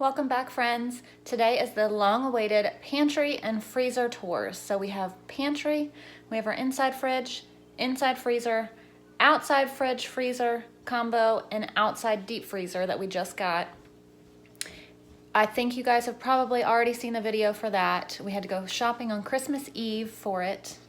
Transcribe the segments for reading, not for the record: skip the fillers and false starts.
Welcome back, friends. Today is the long-awaited pantry and freezer tours. So we have pantry, we have our inside fridge, inside freezer, outside fridge freezer combo, and outside deep freezer that we just got. I think you guys have probably already seen the video for that. We had to go shopping on Christmas Eve for it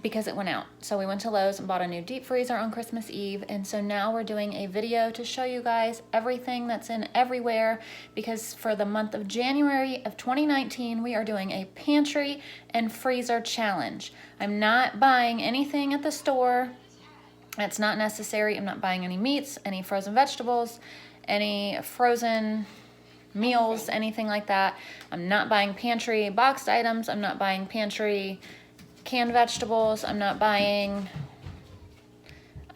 because it went out. So we went to Lowe's and bought a new deep freezer on Christmas Eve. And so now we're doing a video to show you guys everything that's in everywhere, because for the month of January of 2019, we are doing a pantry and freezer challenge. I'm not buying anything at the store. That's not necessary. I'm not buying any meats, any frozen vegetables, any frozen meals, anything like that. I'm not buying pantry boxed items. I'm not buying pantry canned vegetables. I'm not buying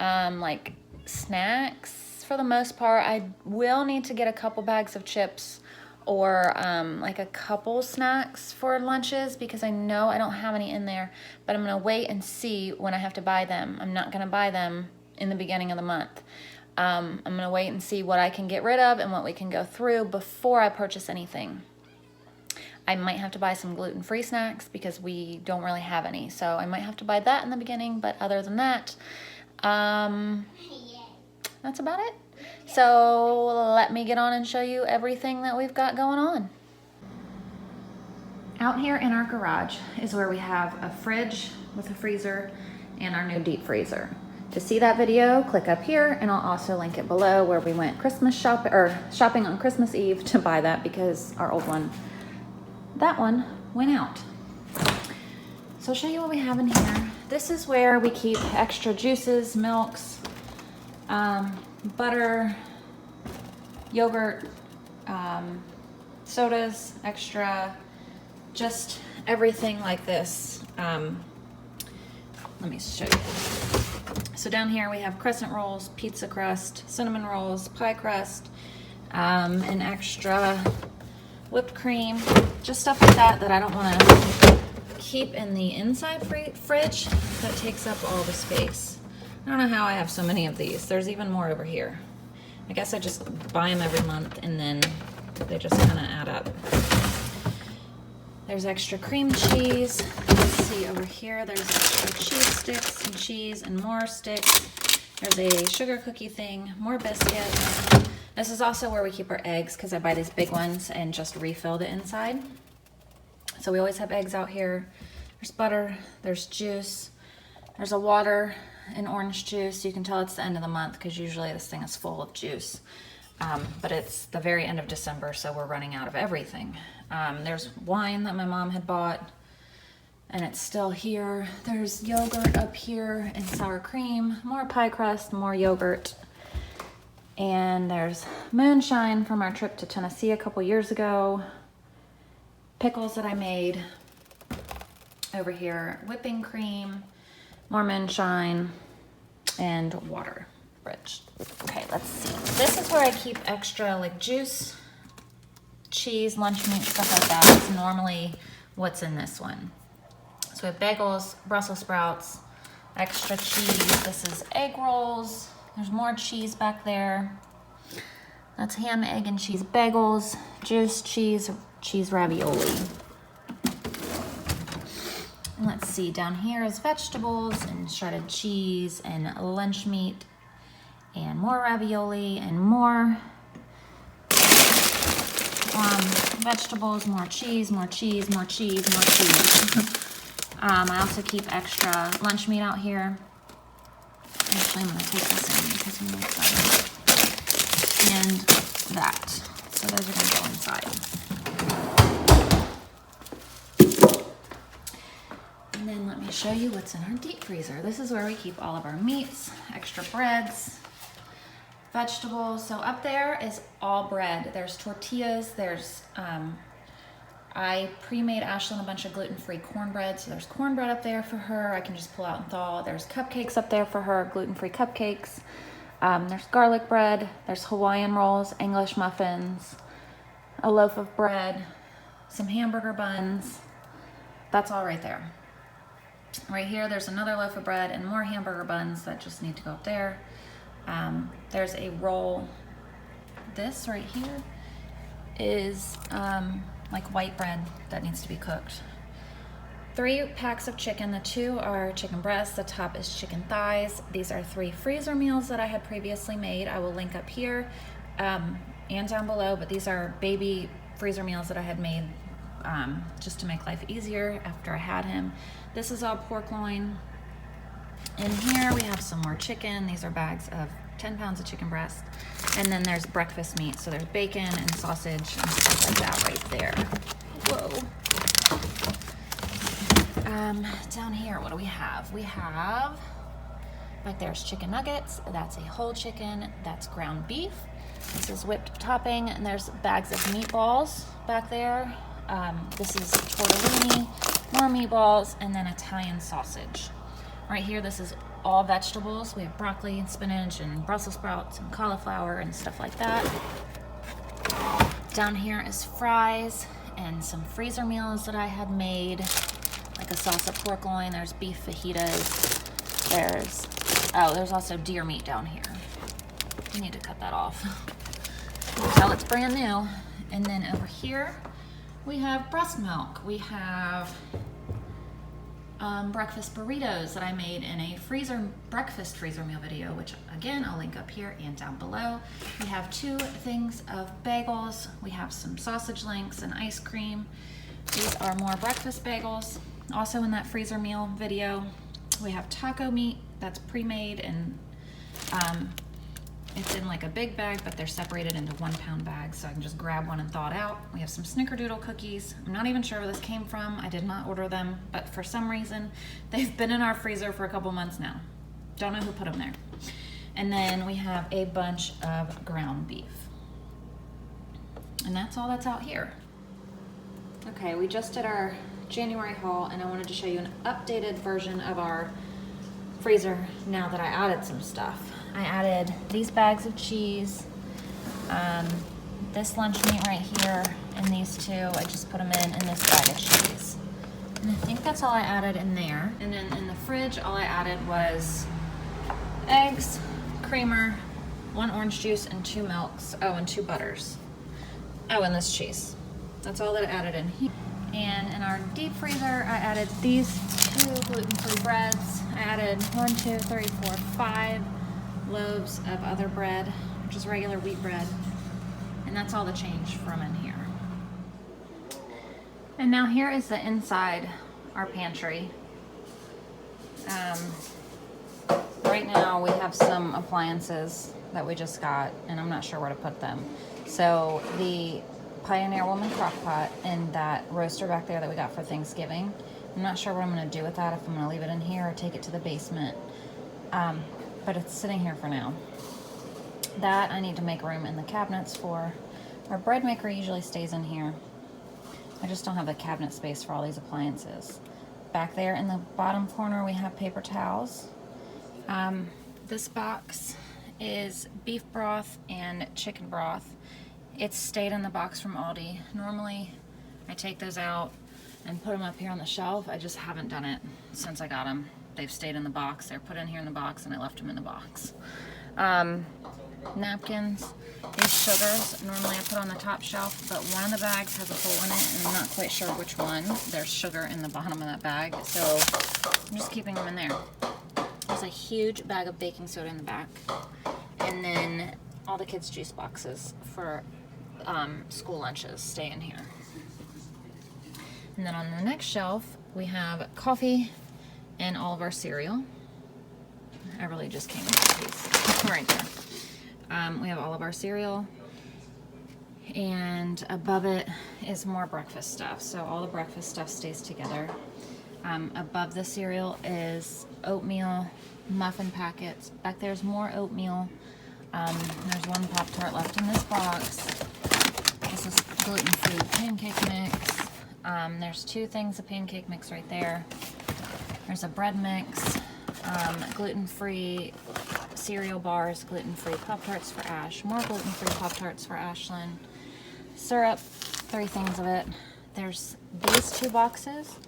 like snacks for the most part. I will need to get a couple bags of chips or like a couple snacks for lunches, because I know I don't have any in there, but I'm gonna wait and see when I have to buy them. I'm not gonna buy them in the beginning of the month. I'm gonna wait and see what I can get rid of and what we can go through before I purchase anything. I might have to buy some gluten-free snacks because we don't really have any. So I might have to buy that in the beginning, but other than that, that's about it. So let me get on and show you everything that we've got going on. Out here in our garage is where we have a fridge with a freezer and our new deep freezer. To see that video, click up here, and I'll also link it below where we went shopping on Christmas Eve to buy that, because our old one, that one, went out. So I'll show you what we have in here. This is where we keep extra juices, milks, butter, yogurt, sodas, extra, just everything like this. Let me show you. So down here we have crescent rolls, pizza crust, cinnamon rolls, pie crust, an extra whipped cream, just stuff like that that I don't want to keep in the inside fridge that takes up all the space. I don't know how I have so many of these. There's even more over here. I guess I just buy them every month and then they just kind of add up. There's extra cream cheese. Let's see over here, there's extra cheese sticks and cheese and more sticks. There's a sugar cookie thing, more biscuits. This is also where we keep our eggs, because I buy these big ones and just refill the inside. So we always have eggs out here. There's butter, there's juice, there's a water and orange juice. You can tell it's the end of the month because usually this thing is full of juice. But it's the very end of December, so we're running out of everything. There's wine that my mom had bought, and it's still here. There's yogurt up here and sour cream, more pie crust, more yogurt. And there's moonshine from our trip to Tennessee a couple years ago. Pickles that I made. Over here, whipping cream, more moonshine, and water. Fridge. Okay, let's see. This is where I keep extra like juice, cheese, lunch meat, stuff like that. It's normally what's in this one. So we have bagels, Brussels sprouts, extra cheese. This is egg rolls. There's more cheese back there. That's ham, egg, and cheese bagels, juice, cheese ravioli. And let's see, down here is vegetables and shredded cheese and lunch meat and more ravioli and more vegetables, more cheese, more cheese, more cheese, more cheese. I also keep extra lunch meat out here. Actually, I'm going to take this in because I'm excited. And that. So those are going to go inside. And then let me show you what's in our deep freezer. This is where we keep all of our meats, extra breads, vegetables. So up there is all bread. There's tortillas. There's, I pre-made Ashlyn a bunch of gluten-free cornbread. So there's cornbread up there for her. I can just pull out and thaw. There's cupcakes up there for her, gluten-free cupcakes. There's garlic bread. There's Hawaiian rolls, English muffins, a loaf of bread, some hamburger buns. That's all right there. Right here, there's another loaf of bread and more hamburger buns that just need to go up there. There's a roll, this right here is like white bread that needs to be cooked. 3 packs of chicken. The 2 are chicken breasts. The top is chicken thighs. These are 3 freezer meals that I had previously made. I will link up here and down below, but these are baby freezer meals that I had made just to make life easier after I had him. This is all pork loin. In here we have some more chicken. These are bags of 10 pounds of chicken breast. And then there's breakfast meat. So there's bacon and sausage and stuff like that right there. Whoa. Down here, what do we have? We have, like, there's chicken nuggets. That's a whole chicken. That's ground beef. This is whipped topping, and there's bags of meatballs back there. This is tortellini, more meatballs, and then Italian sausage. Right here, this is all vegetables. We have broccoli and spinach and Brussels sprouts and cauliflower and stuff like that. Down here is fries and some freezer meals that I had made, like a salsa pork loin. There's beef fajitas. There's also deer meat down here. I need to cut that off. You can tell it's brand new. And then over here, we have breast milk. We have breakfast burritos that I made in a breakfast freezer meal video, which again, I'll link up here and down below. We have 2 things of bagels. We have some sausage links and ice cream. These are more breakfast bagels. Also in that freezer meal video, we have taco meat that's pre-made, and it's in like a big bag, but they're separated into 1-pound bags, so I can just grab one and thaw it out. We have some snickerdoodle cookies. I'm not even sure where this came from. I did not order them, but for some reason, they've been in our freezer for a couple months now. Don't know who put them there. And then we have a bunch of ground beef. And that's all that's out here. Okay, we just did our January haul, and I wanted to show you an updated version of our freezer now that I added some stuff. I added these bags of cheese, this lunch meat right here, and these 2. I just put them in this bag of cheese. And I think that's all I added in there. And then in the fridge, all I added was eggs, creamer, 1 orange juice, and 2 milks. Oh, and 2 butters. Oh, and this cheese. That's all that I added in here. And in our deep freezer, I added these 2 gluten-free breads. I added 1, 2, 3, 4, 5 loaves of other bread, which is regular wheat bread. And that's all the change from in here. And now here is the inside our pantry. Right now we have some appliances that we just got, and I'm not sure where to put them. So the Pioneer Woman crock pot and that roaster back there that we got for Thanksgiving, I'm not sure what I'm going to do with that, if I'm going to leave it in here or take it to the basement. But it's sitting here for now. That I need to make room in the cabinets for. Our bread maker usually stays in here. I just don't have the cabinet space for all these appliances. Back there in the bottom corner we have paper towels. This box is beef broth and chicken broth. It's stayed in the box from Aldi. Normally I take those out and put them up here on the shelf. I just haven't done it since I got them. They've stayed in the box. They're put in here in the box, and I left them in the box. Napkins, these sugars, normally I put on the top shelf, but one of the bags has a hole in it, and I'm not quite sure which one. There's sugar in the bottom of that bag, so I'm just keeping them in there. There's a huge bag of baking soda in the back, and then all the kids' juice boxes for school lunches stay in here. And then on the next shelf, we have coffee and all of our cereal. I really just came with a piece right there. We have all of our cereal, and above it is more breakfast stuff. So all the breakfast stuff stays together. Above the cereal is oatmeal, muffin packets. Back there's more oatmeal. There's 1 Pop-Tart left in this box. This is gluten-free pancake mix. There's 2 things of pancake mix right there. There's a bread mix, gluten-free cereal bars, gluten-free Pop-Tarts for Ash, more gluten-free Pop-Tarts for Ashlyn, syrup, 3 things of it. There's these 2 boxes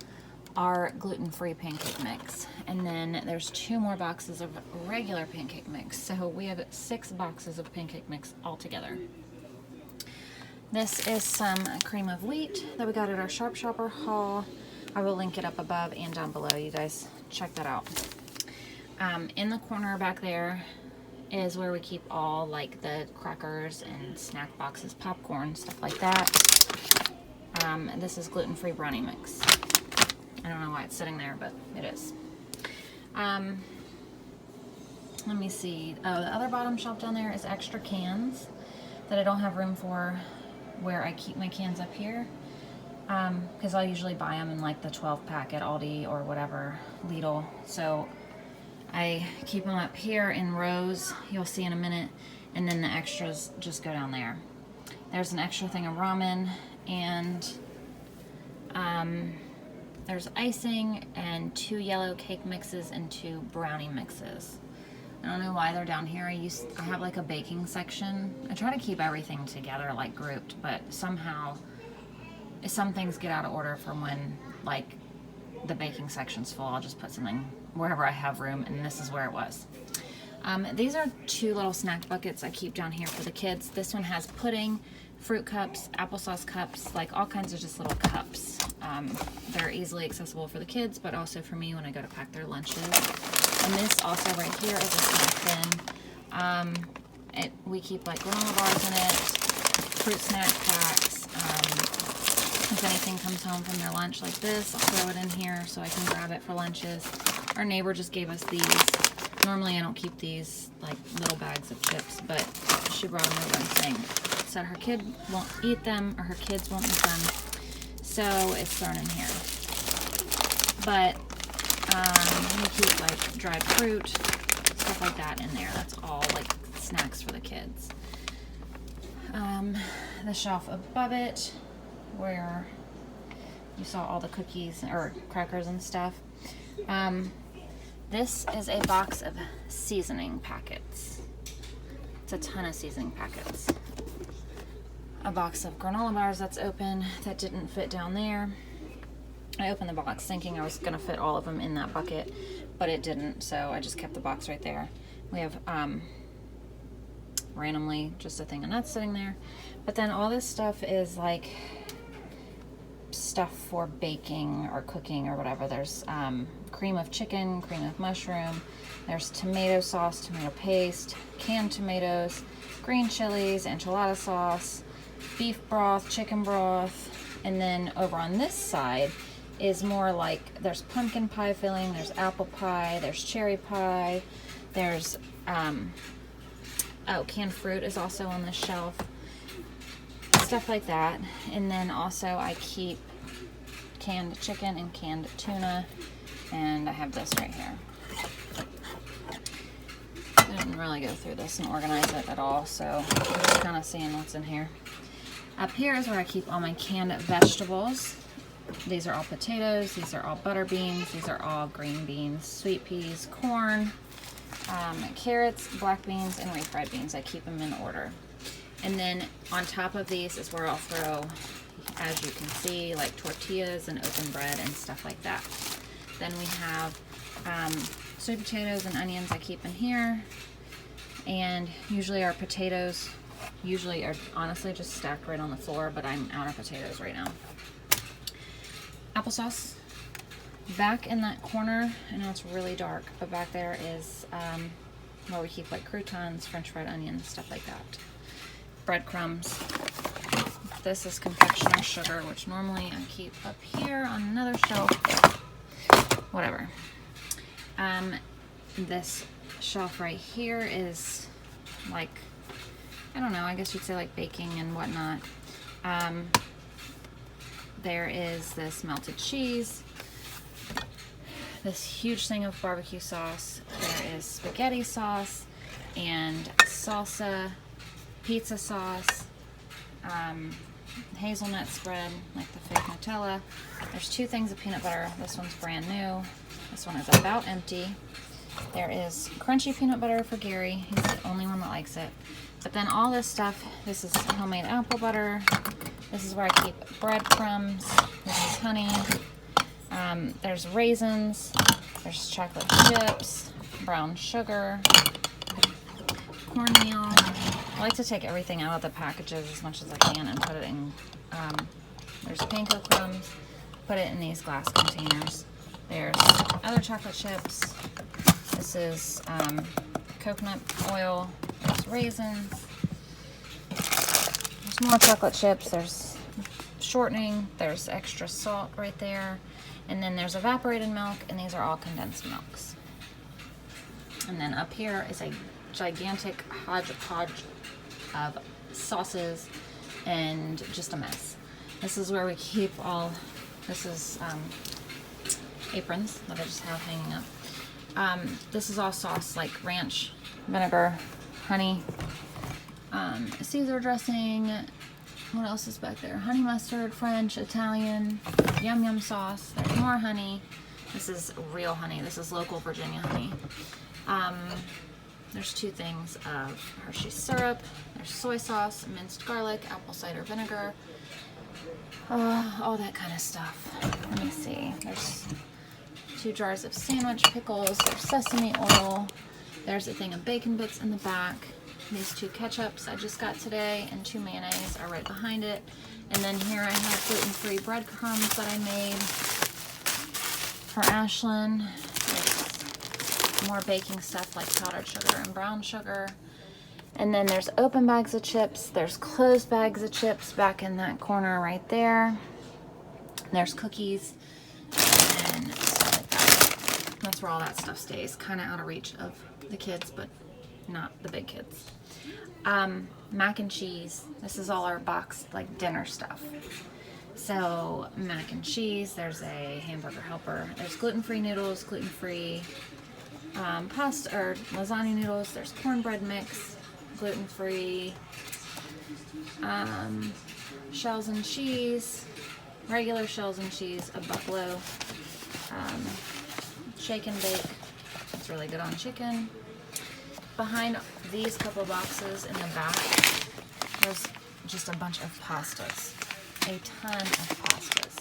are gluten-free pancake mix, and then there's 2 more boxes of regular pancake mix. So we have 6 boxes of pancake mix altogether. This is some cream of wheat that we got at our Sharp Shopper haul. I will link it up above and down below. You guys check that out. In the corner back there is where we keep all like the crackers and snack boxes, popcorn, stuff like that. This is gluten-free brownie mix. I don't know why it's sitting there, but it is. Let me see. Oh, the other bottom shelf down there is extra cans that I don't have room for where I keep my cans up here. Because I'll usually buy them in like the 12-pack at Aldi or whatever, Lidl. So I keep them up here in rows, you'll see in a minute, and then the extras just go down there. There's an extra thing of ramen, and there's icing and 2 yellow cake mixes and 2 brownie mixes. I don't know why they're down here. I have like a baking section. I try to keep everything together, like grouped, but somehow some things get out of order from when like the baking section's full. I'll just put something wherever I have room, and this is where it was. These are 2 little snack buckets I keep down here for the kids. This one has pudding, fruit cups, applesauce cups, like all kinds of just little cups. They're easily accessible for the kids, but also for me when I go to pack their lunches. And this also right here is a snack bin. We keep like granola bars in it, fruit snack packs. If anything comes home from their lunch like this, I'll throw it in here so I can grab it for lunches. Our neighbor just gave us these. Normally I don't keep these like little bags of chips, but she brought them over and said her kid won't eat them, or her kids won't eat them, so it's thrown in here. But we keep like dried fruit, stuff like that in there. That's all like snacks for the kids. The shelf above it, where you saw all the cookies or crackers and stuff. This is a box of seasoning packets. It's a ton of seasoning packets. A box of granola bars that's open that didn't fit down there. I opened the box thinking I was gonna fit all of them in that bucket, but it didn't, so I just kept the box right there. We have randomly just a thing of nuts sitting there. But then all this stuff is like stuff for baking or cooking or whatever. There's cream of chicken, cream of mushroom, there's tomato sauce, tomato paste, canned tomatoes, green chilies, enchilada sauce, beef broth, chicken broth, and then over on this side is more like there's pumpkin pie filling, there's apple pie, there's cherry pie, there's canned fruit is also on the shelf, stuff like that. And then also I keep canned chicken and canned tuna, and I have this right here. I didn't really go through this and organize it at all, so I'm just kind of seeing what's in here. Up here is where I keep all my canned vegetables. These are all potatoes, these are all butter beans, these are all green beans, sweet peas, corn, carrots, black beans, and refried beans. I keep them in order. And then on top of these is where I'll throw, as you can see, like tortillas and open bread and stuff like that. Then we have sweet potatoes and onions I keep in here. And usually our potatoes are honestly just stacked right on the floor, but I'm out of potatoes right now. Applesauce. Back in that corner, I know it's really dark, but back there is where we keep like croutons, french fried onions, stuff like that. Breadcrumbs. This is confectioner sugar, which normally I keep up here on another shelf. Whatever. This shelf right here is like, I don't know, I guess you'd say like baking and whatnot. There is this melted cheese, this huge thing of barbecue sauce. There is spaghetti sauce and salsa, pizza sauce, hazelnut spread, like the fake Nutella. There's 2 things of peanut butter. This one's brand new. This one is about empty. There is crunchy peanut butter for Gary. He's the only one that likes it. But then all this stuff, this is homemade apple butter. This is where I keep breadcrumbs. This is honey. There's raisins. There's chocolate chips, brown sugar, cornmeal, I like to take everything out of the packages as much as I can and put it in, there's panko crumbs, put it in these glass containers. There's other chocolate chips. This is coconut oil. There's raisins. There's more chocolate chips. There's shortening. There's extra salt right there. And then there's evaporated milk, and these are all condensed milks. And then up here is a gigantic hodgepodge of sauces and just a mess. This is where we keep all, this is aprons that I just have hanging up. This is all sauce, like ranch, vinegar, honey, Caesar dressing. What else is back there? Honey mustard, French, Italian, yum yum sauce. There's more honey. This is real honey. This is local Virginia honey. There's 2 things of Hershey syrup. There's soy sauce, minced garlic, apple cider vinegar, all that kind of stuff. Let me see. There's 2 jars of sandwich pickles. There's sesame oil. There's a thing of bacon bits in the back. These 2 ketchups I just got today and 2 mayonnaise are right behind it. And then here I have gluten-free breadcrumbs that I made for Ashlyn. There's more baking stuff like powdered sugar and brown sugar. And then there's open bags of chips. There's closed bags of chips back in that corner right there. There's cookies and stuff like that. That's where all that stuff stays, kind of out of reach of the kids, but not the big kids. Mac and cheese. This is all our boxed, like, dinner stuff. So mac and cheese. There's a hamburger helper. There's gluten-free noodles, gluten-free pasta or lasagna noodles. There's cornbread mix, gluten-free, shells and cheese, regular shells and cheese, a buffalo, shake and bake. It's really good on chicken. Behind these couple boxes in the back, there's just a bunch of pastas, a ton of pastas.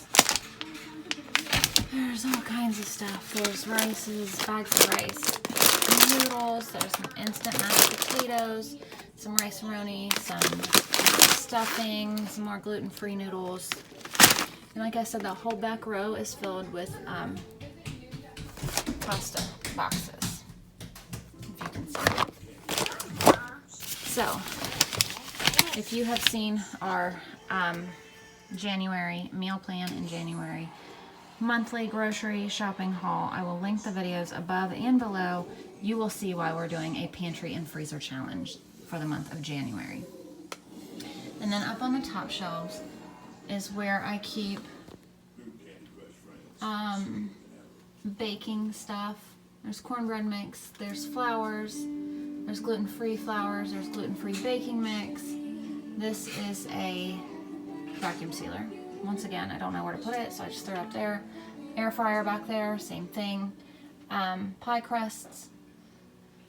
There's all kinds of stuff. There's rices, bags of rice, noodles, there's some instant mashed potatoes, some rice-a-roni, some stuffing, some more gluten-free noodles. And like I said, the whole back row is filled with pasta boxes, if you can see. So, if you have seen our January meal plan and January monthly grocery shopping haul, I will link the videos above and below. You will see why we're doing a pantry and freezer challenge for the month of January. And then up on the top shelves is where I keep baking stuff. There's cornbread mix, there's flours, there's gluten-free flours, there's gluten-free baking mix. This is a vacuum sealer. Once again, I don't know where to put it, so I just threw it up there. Air fryer back there, same thing. Pie crusts.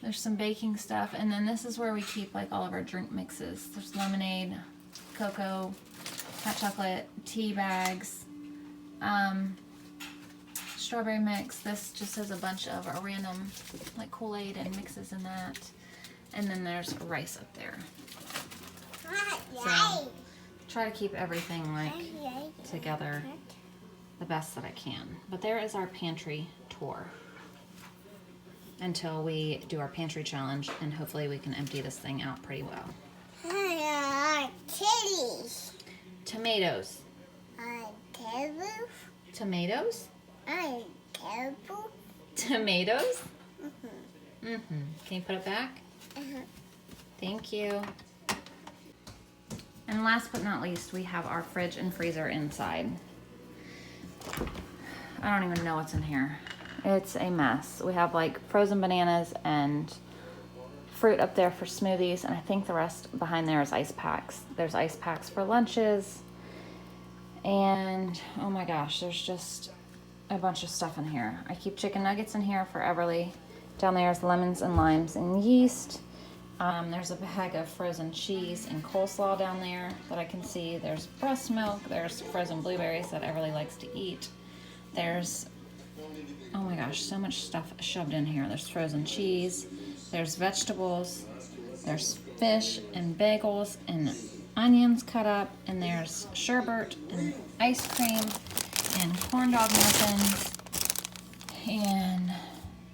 There's some baking stuff, and then this is where we keep like all of our drink mixes. There's lemonade, cocoa, hot chocolate, tea bags, strawberry mix. This just has a bunch of random like Kool-Aid and mixes in that. And then there's rice up there. So try to keep everything like together the best that I can. But there is our pantry tour until we do our pantry challenge, and hopefully we can empty this thing out pretty well. Chilies. Tomatoes. Tomatoes? Tomatoes? Can you put it back? Thank you. And last but not least, we have our fridge and freezer inside. I don't even know what's in here. It's a mess. We have like frozen bananas and fruit up there for smoothies, and I think the rest behind there is ice packs. There's ice packs for lunches, and oh my gosh, there's just a bunch of stuff in here. I keep chicken nuggets in here for Everly. Down there is lemons and limes and yeast. There's a bag of frozen cheese and coleslaw down there that I can see. There's breast milk. There's frozen blueberries that Everly likes to eat. There's, oh my gosh, so much stuff shoved in here. There's frozen cheese. There's vegetables. There's fish and bagels and onions cut up, and there's sherbet and ice cream and corn dog muffins and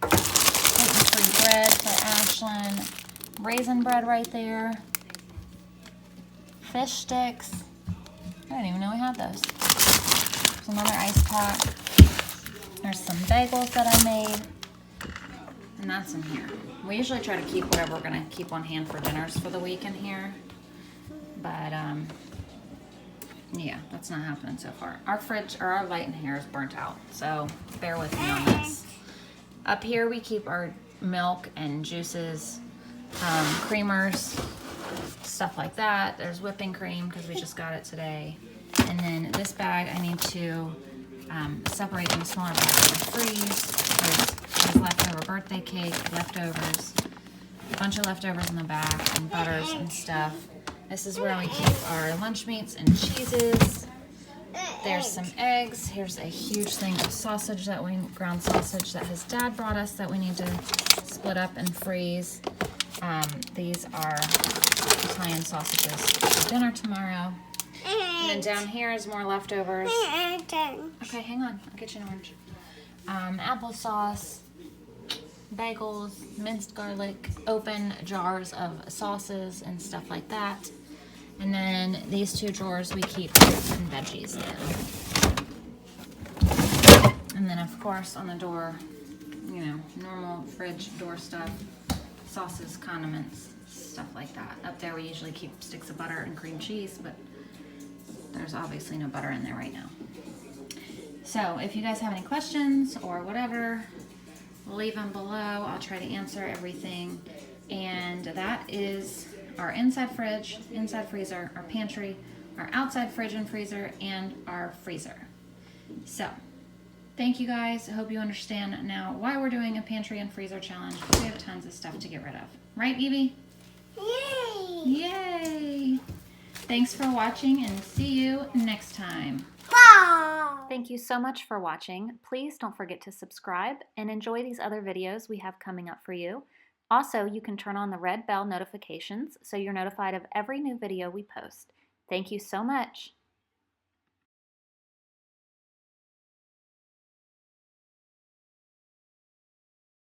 gluten-free bread for Ashlyn, raisin bread right there, fish sticks. I didn't even know we had those. There's another ice pack. There's some bagels that I made, and that's in here. We usually try to keep whatever we're gonna keep on hand for dinners for the week in here, but yeah, that's not happening so far. Our fridge, or our light in here is burnt out, so bear with me on this. Up here we keep our milk and juices, creamers, stuff like that. There's whipping cream because we just got it today. And then this bag I need to separate in smaller bags and freeze. There's leftover birthday cake, leftovers, a bunch of leftovers in the back, and butters and stuff. This is where we keep our lunch meats and cheeses. There's some eggs. Here's a huge thing of sausage ground sausage that his dad brought us that we need to split up and freeze. These are Italian sausages for dinner tomorrow. And then down here is more leftovers. Okay, hang on. I'll get you an orange. Applesauce, bagels, minced garlic, open jars of sauces and stuff like that. And then these two drawers we keep fruits and veggies in. And then of course on the door, you know, normal fridge door stuff, sauces, condiments, stuff like that. Up there we usually keep sticks of butter and cream cheese, but there's obviously no butter in there right now. So if you guys have any questions or whatever, leave them below. I'll try to answer everything. And that is our inside fridge, inside freezer, our pantry, our outside fridge and freezer, and our freezer. So thank you guys. I hope you understand now why we're doing a pantry and freezer challenge. We have tons of stuff to get rid of. Right, Evie? Yay! Yay! Thanks for watching, and see you next time. Bye! Thank you so much for watching. Please don't forget to subscribe and enjoy these other videos we have coming up for you. Also, you can turn on the red bell notifications so you're notified of every new video we post. Thank you so much.